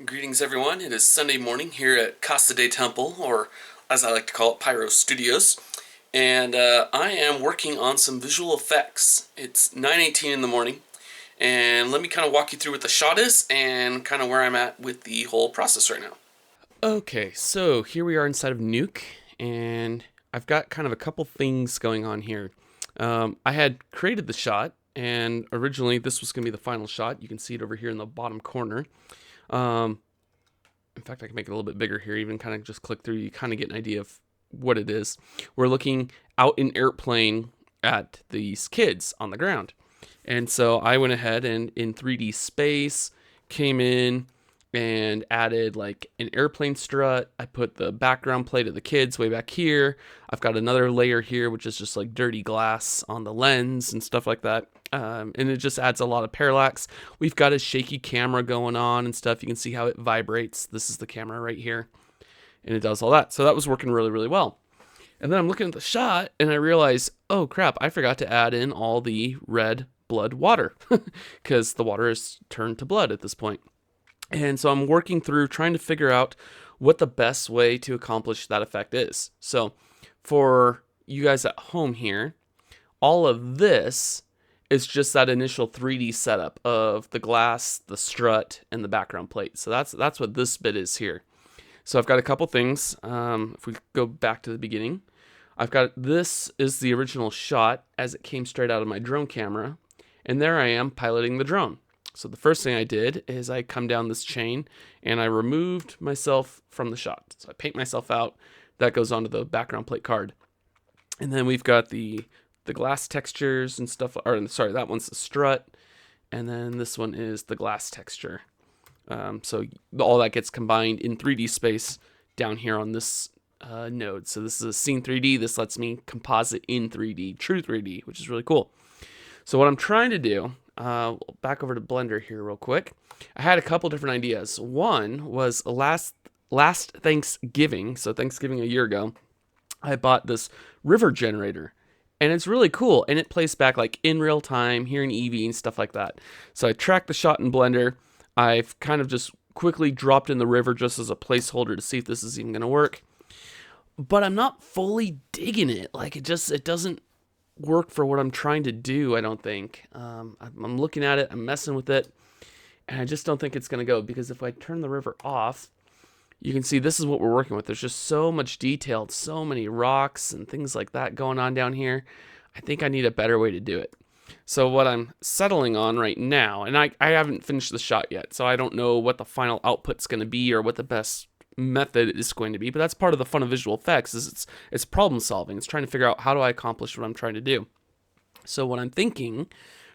Greetings everyone, it is Sunday morning here at Casa de Temple, or as I like to call it, Pyro Studios. And I am working on some visual effects. It's 9:18 in the morning, and let me kind of walk you through what the shot is and kind of where I'm at with the whole process right now. Okay, so here we are inside of Nuke, and I've got kind of a couple things going on here. I had created the shot, and originally this was going to be the final shot. You can see it over here in the bottom corner. In fact, I can make it a little bit bigger here, even kind of just click through, you kind of get an idea of what it is. We're looking out in airplane at these kids on the ground. And so I went ahead and in 3D space came in and added like an airplane strut. I put the background plate of the kids way back here. I've got another layer here, which is just like dirty glass on the lens and stuff like that. And it just adds a lot of parallax. We've got a shaky camera going on and stuff. You can see how it vibrates. This is the camera right here. And it does all that. So that was working really, really well. And then I'm looking at the shot and I realize, oh crap, I forgot to add in all the red blood water because the water is turned to blood at this point. And so I'm working through trying to figure out what the best way to accomplish that effect is. So for you guys at home here, all of this is just that initial 3D setup of the glass, the strut, and the background plate. So that's what this bit is here. So I've got a couple things. If we go back to the beginning, I've got this is the original shot as it came straight out of my drone camera. And there I am piloting the drone. So the first thing I did is I come down this chain and I removed myself from the shot. So I paint myself out. That goes onto the background plate card. And then we've got the glass textures and stuff, or sorry, that one's the strut. And then this one is the glass texture. So all that gets combined in 3D space down here on this node. So this is a scene 3D. This lets me composite in 3D, true 3D, which is really cool. So what I'm trying to do, back over to Blender here real quick. I had a couple different ideas. One was last Thanksgiving, so Thanksgiving a year ago, I bought this river generator. And it's really cool, and it plays back like in real time here in Eevee and stuff like that. So I tracked the shot in Blender. I've kind of just quickly dropped in the river just as a placeholder to see if this is even going to work. But I'm not fully digging it. Like it doesn't work for what I'm trying to do, I don't think. I'm looking at it, I'm messing with it, and I just don't think it's going to go, because if I turn the river off, you can see this is what we're working with. There's just so much detail, so many rocks and things like that going on down here. I think I need a better way to do it. So what I'm settling on right now, and I haven't finished the shot yet, so I don't know what the final output's going to be or what the best method is going to be, but that's part of the fun of visual effects, is it's problem solving. It's trying to figure out how do I accomplish what I'm trying to do. So what I'm thinking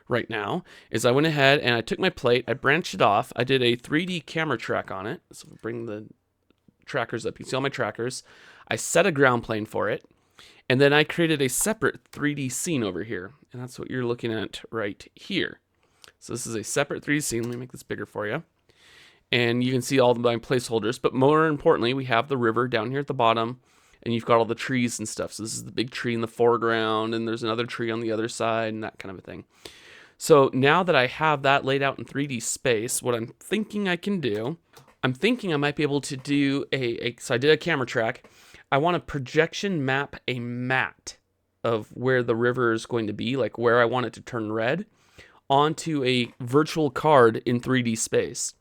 right now is I went ahead and I took my plate, I branched it off, I did a 3D camera track on it. So bring the trackers up, you can see all my trackers. I set a ground plane for it, and then I created a separate 3D scene over here, and that's what you're looking at right here. So this is a separate 3D scene. Let me make this bigger for you. And you can see all my placeholders, but more importantly, we have the river down here at the bottom, and you've got all the trees and stuff. So this is the big tree in the foreground, and there's another tree on the other side, and that kind of a thing. So now that I have that laid out in 3D space, what I'm thinking I can do, I'm thinking I might be able to do so I did a camera track. I want to projection map a matte of where the river is going to be, like where I want it to turn red, onto a virtual card in 3D space.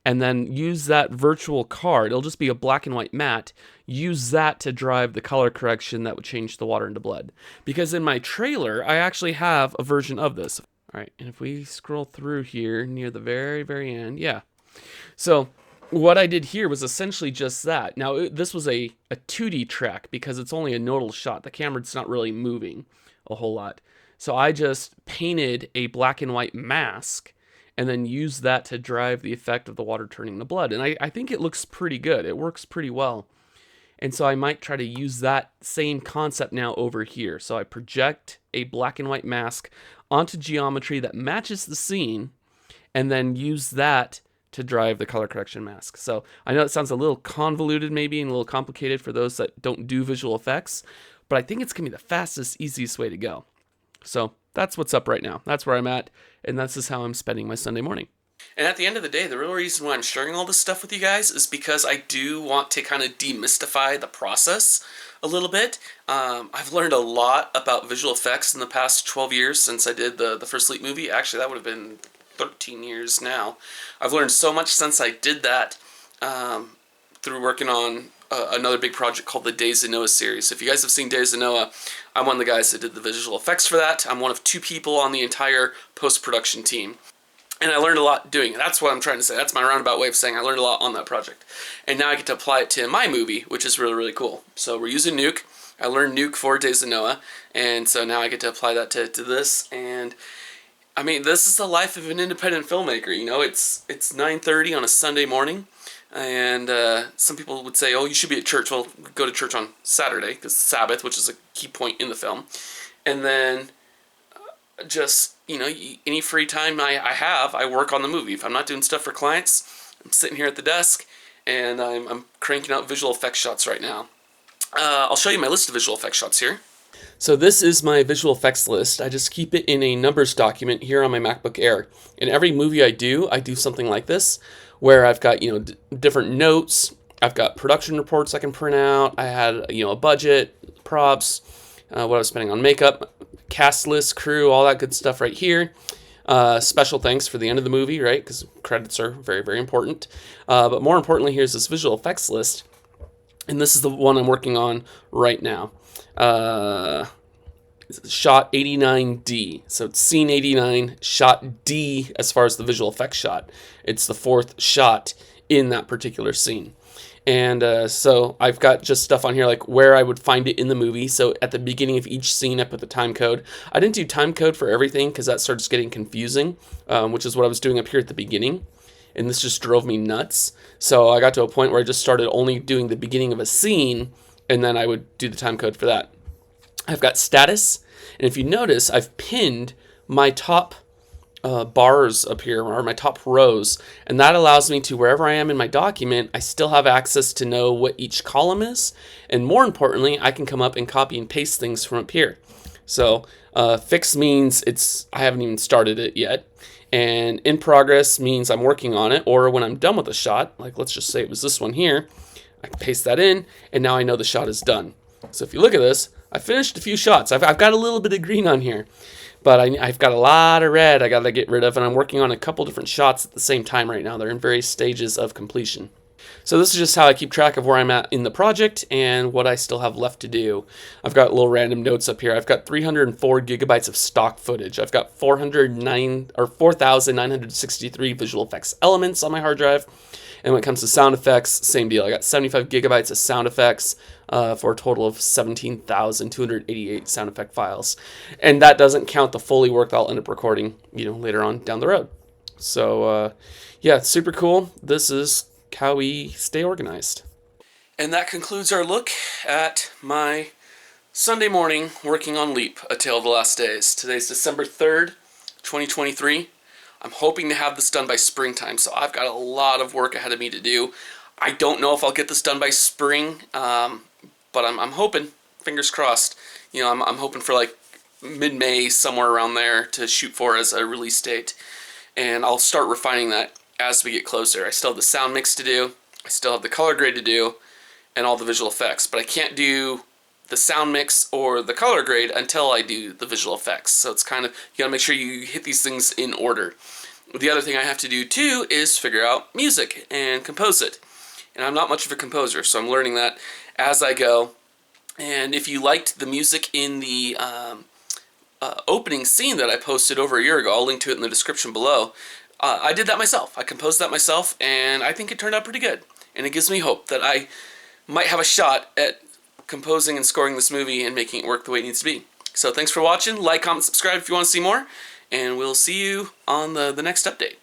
And then use that virtual card, it'll just be a black and white matte, use that to drive the color correction that would change the water into blood. Because in my trailer, I actually have a version of this. All right, and if we scroll through here near the very, very end, yeah. So what I did here was essentially just that. Now, this was a 2D track because it's only a nodal shot. The camera's not really moving a whole lot. So I just painted a black and white mask and then used that to drive the effect of the water turning to blood. And I think it looks pretty good. It works pretty well. And so I might try to use that same concept now over here. So I project a black and white mask onto geometry that matches the scene, and then use that to drive the color correction mask. So I know it sounds a little convoluted maybe and a little complicated for those that don't do visual effects, but I think it's gonna be the fastest, easiest way to go. So that's what's up right now. That's where I'm at, and this is how I'm spending my Sunday morning. And at the end of the day, the real reason why I'm sharing all this stuff with you guys is because I do want to kind of demystify the process a little bit. I've learned a lot about visual effects in the past 12 years since I did the first Leap movie. Actually, that would have been 13 years now. I've learned so much since I did that through working on another big project called the Days of Noah series. If you guys have seen Days of Noah, I'm one of the guys that did the visual effects for that. I'm one of 2 people on the entire post-production team. And I learned a lot doing it. That's what I'm trying to say. That's my roundabout way of saying I learned a lot on that project. And now I get to apply it to my movie, which is really, really cool. So we're using Nuke. I learned Nuke for Days of Noah. And so now I get to apply that to this. And I mean, this is the life of an independent filmmaker. You know, it's 9:30 on a Sunday morning. And some people would say, oh, you should be at church. Well, go to church on Saturday, because Sabbath, which is a key point in the film. And then just, you know, any free time I have, I work on the movie. If I'm not doing stuff for clients, I'm sitting here at the desk, and I'm cranking out visual effects shots right now. I'll show you my list of visual effects shots here. So this is my visual effects list. I just keep it in a numbers document here on my MacBook Air. In every movie I do something like this, where I've got, you know, different notes. I've got production reports I can print out. I had, you know, a budget, props, what I was spending on makeup, cast list, crew, all that good stuff right here. Special thanks for the end of the movie, right? Because credits are very, very important. But more importantly, here's this visual effects list. And this is the one I'm working on right now. Shot 89D. So it's scene 89, shot D as far as the visual effects shot. It's the 4th shot in that particular scene. And so I've got just stuff on here like where I would find it in the movie. So at the beginning of each scene, I put the time code. I didn't do time code for everything because that starts getting confusing, which is what I was doing up here at the beginning. And this just drove me nuts. So I got to a point where I just started only doing the beginning of a scene, and then I would do the time code for that. I've got status, and if you notice, I've pinned my top bars up here, or my top rows, and that allows me to, wherever I am in my document, I still have access to know what each column is, and more importantly, I can come up and copy and paste things from up here. So fix means I haven't even started it yet, and in progress means I'm working on it, or when I'm done with a shot, like let's just say it was this one here, I can paste that in, and now I know the shot is done. So if you look at this, I finished a few shots. I've got a little bit of green on here, but I've got a lot of red I got to get rid of, and I'm working on a couple different shots at the same time right now. They're in various stages of completion. So this is just how I keep track of where I'm at in the project and what I still have left to do. I've got little random notes up here. I've got 304 gigabytes of stock footage. I've got 4,963 visual effects elements on my hard drive. And when it comes to sound effects, same deal. I got 75 gigabytes of sound effects for a total of 17,288 sound effect files. And that doesn't count the Foley work that I'll end up recording, you know, later on down the road. So, yeah, super cool. This is how we stay organized. And that concludes our look at my Sunday morning working on Leap, A Tale of the Last Days. Today's December 3rd, 2023. I'm hoping to have this done by springtime, so I've got a lot of work ahead of me to do. I don't know if I'll get this done by spring, but I'm hoping, fingers crossed. You know, I'm hoping for like mid-May, somewhere around there, to shoot for as a release date. And I'll start refining that as we get closer. I still have the sound mix to do, I still have the color grade to do, and all the visual effects. But I can't do the sound mix or the color grade until I do the visual effects. So it's kind of, you gotta make sure you hit these things in order. The other thing I have to do too is figure out music and compose it. And I'm not much of a composer, so I'm learning that as I go. And if you liked the music in the opening scene that I posted over a year ago, I'll link to it in the description below. I did that myself. I composed that myself, and I think it turned out pretty good. And it gives me hope that I might have a shot at composing and scoring this movie and making it work the way it needs to be. So thanks for watching. Like, comment, subscribe if you want to see more, and we'll see you on the next update.